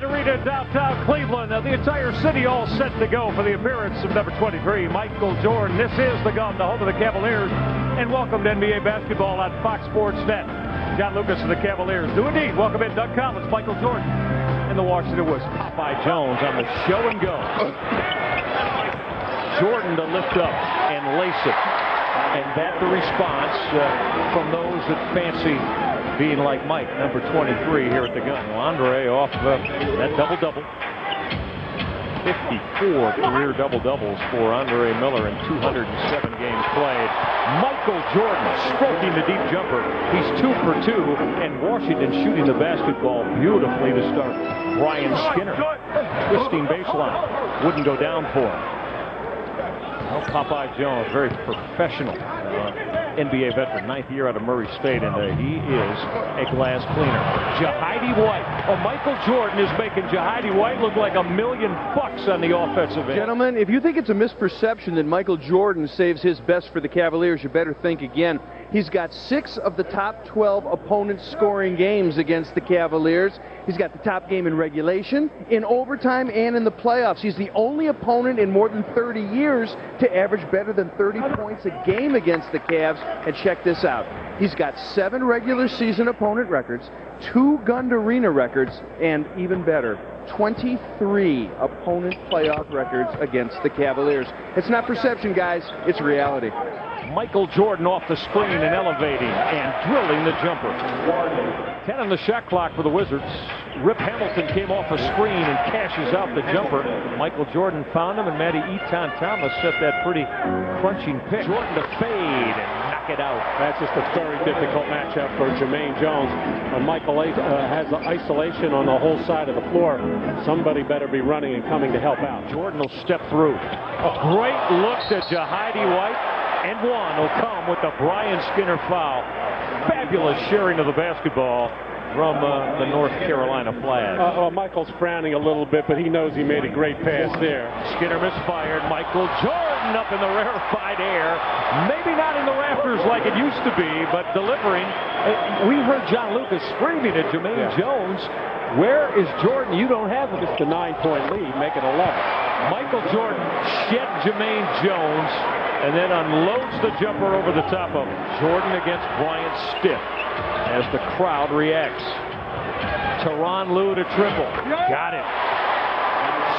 Arena, downtown Cleveland. The entire city all set to go for the appearance of number 23, Michael Jordan. This is the Gun, the home of the Cavaliers, and welcome to NBA basketball on Fox Sports Net. John Lucas and the Cavaliers do indeed welcome in Doug Collins, Michael Jordan, and the Washington Wizards. Popeye Jones on the show and go. Jordan to lift up and lace it. And that the response from those that fancy being like Mike, number 23 here at the Gun. Well, Andre off that double-double. 54 career double-doubles for Andre Miller in 207 games played. Michael Jordan stroking the deep jumper. He's 2 for 2, and Washington shooting the basketball beautifully to start. Brian Skinner, twisting baseline, wouldn't go down for him. Well, Popeye Jones, very professional NBA veteran, 9th year out of Murray State, and he is a glass cleaner. Jahidi White. Oh, Michael Jordan is making Jahidi White look like $1 million on the offensive end. Gentlemen, if you think it's a misperception that Michael Jordan saves his best for the Cavaliers, you better think again. He's got 6 of the top 12 opponents scoring games against the Cavaliers. He's got the top game in regulation, in overtime, and in the playoffs. He's the only opponent in more than 30 years to average better than 30 points a game against the Cavs. And check this out. He's got 7 regular season opponent records, 2 Gun Arena records, and even better, 23 opponent playoff records against the Cavaliers. It's not perception, guys. It's reality. Michael Jordan off the screen and elevating and drilling the jumper. 10 on the shot clock for the Wizards. Rip Hamilton came off a screen and cashes out the jumper. Michael Jordan found him, and Matty Eton Thomas set that pretty crunching pick. Jordan to fade and knock it out. That's just a very difficult matchup for Jermaine Jones. When Michael has the isolation on the whole side of the floor, somebody better be running and coming to help out. Jordan will step through. A great look to Jahidi White. And one will come with the Brian Skinner foul. Fabulous sharing of the basketball from the North Carolina Flag. Michael's frowning a little bit, but he knows he made a great pass there. Skinner misfired. Michael Jordan up in the rarefied air. Maybe not in the rafters like it used to be, but delivering. We heard John Lucas screaming at Jermaine Jones. Where is Jordan? You don't have him. Just a 9-point lead, make it 11. Michael Jordan shed Jermaine Jones and then unloads the jumper over the top of him. Jordan against Bryant stiff as the crowd reacts. Tyronn Lue to triple. Got it.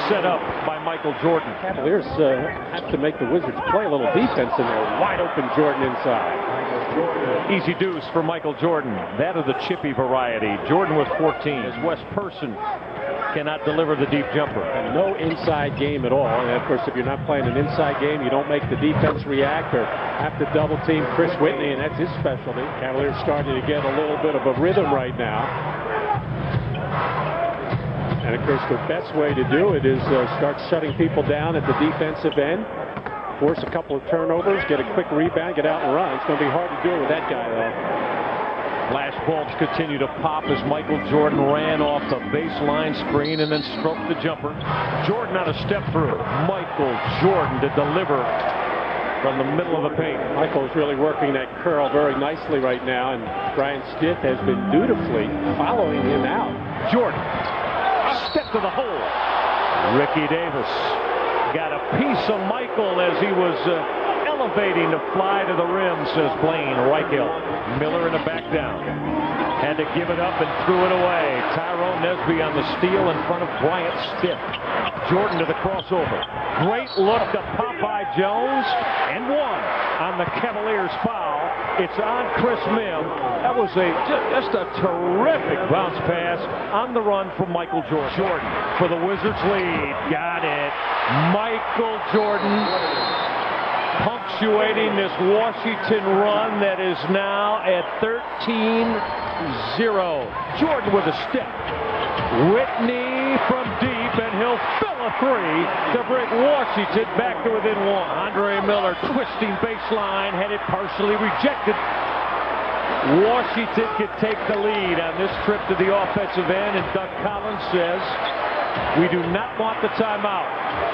Set up by Michael Jordan. Cavaliers have to make the Wizards play a little defense in there. Wide open Jordan inside. Easy deuce for Michael Jordan. That of the chippy variety. Jordan with 14 as Wes Person cannot deliver the deep jumper. And no inside game at all. And of course, if you're not playing an inside game, you don't make the defense react or have to double team Chris Whitney, and that's his specialty. Cavaliers starting to get a little bit of a rhythm right now. And of course, the best way to do it is start shutting people down at the defensive end. Force a couple of turnovers, get a quick rebound, get out and run. It's going to be hard to do with that guy, though. Flash bulbs continue to pop as Michael Jordan ran off the baseline screen and then stroked the jumper. Jordan on a step through. Michael Jordan to deliver from the middle of the paint. Michael's really working that curl very nicely right now, and Brian Stiff has been dutifully following him out. Jordan, step to the hole. Ricky Davis got a piece of Michael as he was elevating to fly to the rim, says Blaine Reichel. Miller in a back down. Had to give it up and threw it away. Tyrone Nesby on the steal in front of Bryant Stiff. Jordan to the crossover. Great look to Popeye Jones, and one on the Cavaliers foul. It's on Chris Mim. That was just a terrific bounce pass on the run from Michael Jordan. Jordan for the Wizards lead. Got it. Michael Jordan punctuating this Washington run that is now at 13-0. Jordan with a step. Whitney from deep, and he'll fill a three to bring Washington back to within one. Andre Miller twisting baseline, had it partially rejected. Washington could take the lead on this trip to the offensive end, and Doug Collins says, we do not want the timeout.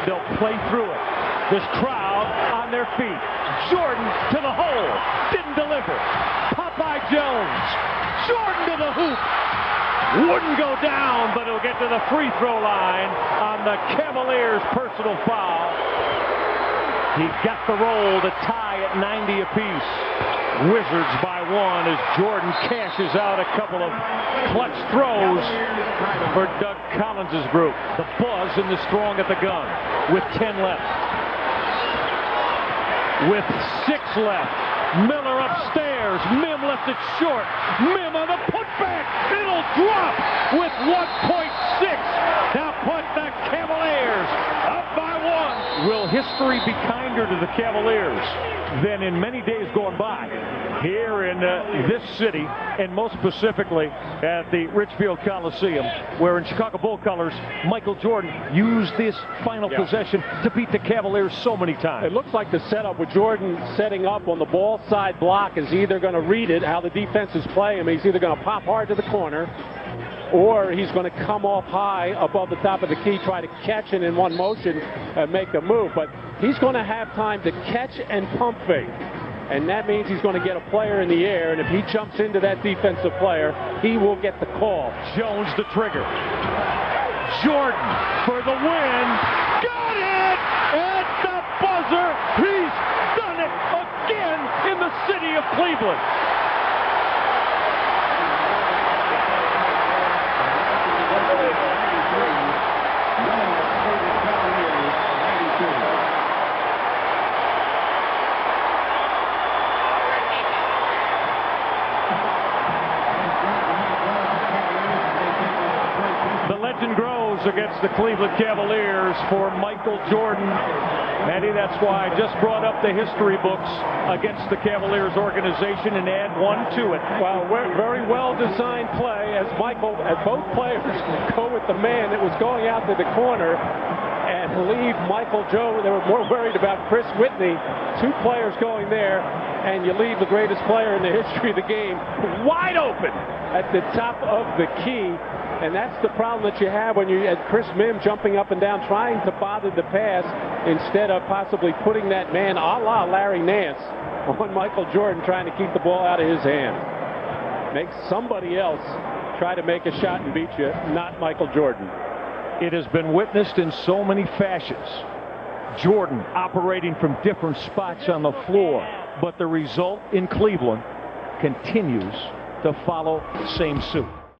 They'll play through it. This crowd on their feet. Jordan to the hole. Didn't deliver. Popeye Jones. Jordan to the hoop. Wouldn't go down, but he'll get to the free throw line on the Cavaliers' personal foul. He got the roll to tie at 90 apiece. Wizards by 1 as Jordan cashes out a couple of clutch throws for Doug Collins' group. The Buzz in the strong at the gun with 10 left. With 6 left. Miller upstairs. Mim left it short. Mim on the putback. It'll drop with 1.6. Now put the Cavaliers up by 1. Will history be kinder to the Cavaliers than in many days gone by here in this city, and most specifically at the Richfield Coliseum, where in Chicago Bull colors, Michael Jordan used this final possession to beat the Cavaliers so many times. It looks like the setup with Jordan setting up on the ball side block is either going to read it, how the defense is playing him. He's either going to pop hard to the corner, or he's going to come off high above the top of the key, try to catch it in one motion and make the move. But he's going to have time to catch and pump fake. And that means he's going to get a player in the air, and if he jumps into that defensive player, he will get the call. Jones the trigger. Jordan for the win. Got it at the buzzer. He's done it again in the city of Cleveland. Grows against the Cleveland Cavaliers for Michael Jordan. Eddie, that's why I just brought up the history books against the Cavaliers organization and add 1 to it. Well, very well designed play as both players go with the man that was going out to the corner and leave Michael Jordan. They were more worried about Chris Whitney. 2 players going there, and you leave the greatest player in the history of the game wide open at the top of the key. And that's the problem that you have when you had Chris Mim jumping up and down trying to bother the pass instead of possibly putting that man a la Larry Nance on Michael Jordan trying to keep the ball out of his hand. Make somebody else try to make a shot and beat you, not Michael Jordan. It has been witnessed in so many fashions. Jordan operating from different spots on the floor, but the result in Cleveland continues to follow the same suit.